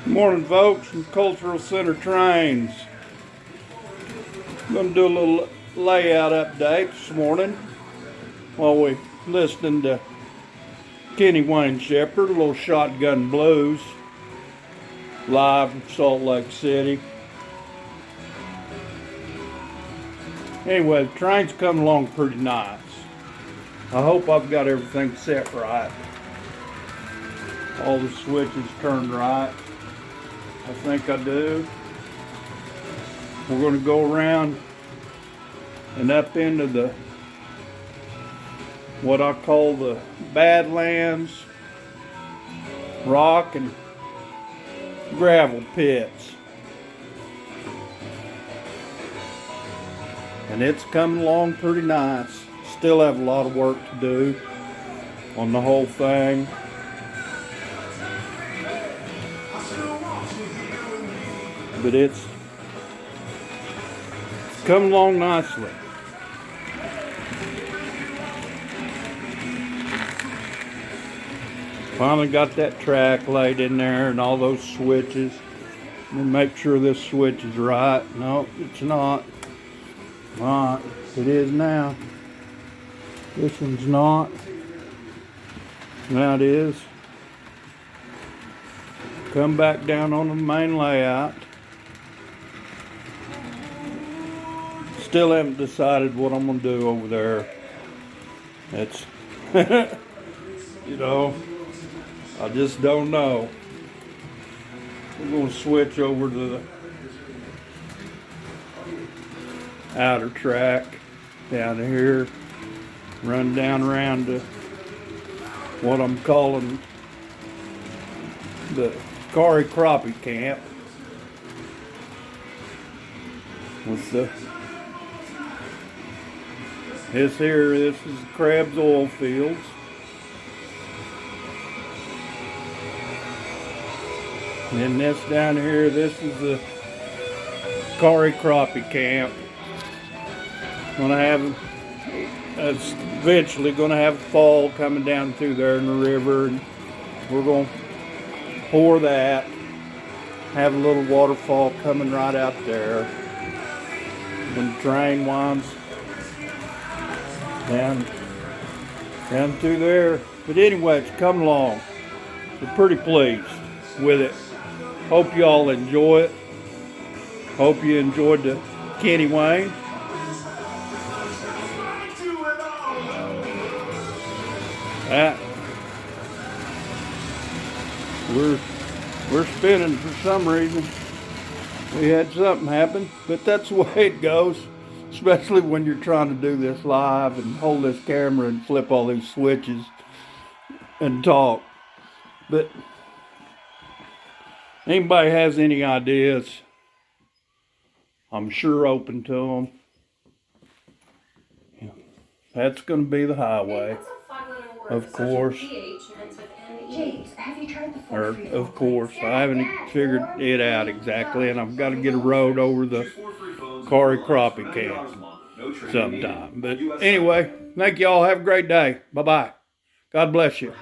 Morning, folks, from Cultural Center Trains. I'm going to do a little layout update this morning while we listening to Kenny Wayne Shepherd, a little Shotgun Blues, live from Salt Lake City. Anyway, the train's coming along pretty nice. I hope I've got everything set right. All the switches turned right. I think I do. We're going to go around and up into the what I call the Badlands rock and gravel pits. And it's coming along pretty nice. Still have a lot of work to do on the whole thing. But it's coming along nicely. Finally got that track laid in there and all those switches. Let me make sure this switch is right. No, it's not. Right, it is now. This one's not. Now it is. Come back down on the main layout. Still haven't decided what I'm going to do over there. It's, you know, I just don't know. We're going to switch over to the outer track down here. Run down around to what I'm calling the Cory Crappie Camp. With this is the Krebs oil fields. And then this down here, this is the Cory Crappie Camp. It's eventually gonna have a fall coming down through there in the river, and we're gonna pour that. Have a little waterfall coming right out there. When the train winds down through there. But anyway, it's coming along. We're pretty pleased with it. Hope you all enjoy it. Hope you enjoyed the Kenny Wayne. We're spinning for some reason. We had something happen, but that's the way it goes. Especially when you're trying to do this live and hold this camera and flip all these switches and talk. But anybody has any ideas, I'm sure open to them. That's going to be the highway, of course. Of course, I haven't figured it out exactly, and I've got to get a road over the Cory Crappie Camp sometime. But anyway, thank you all. Have a great day. Bye-bye. God bless you.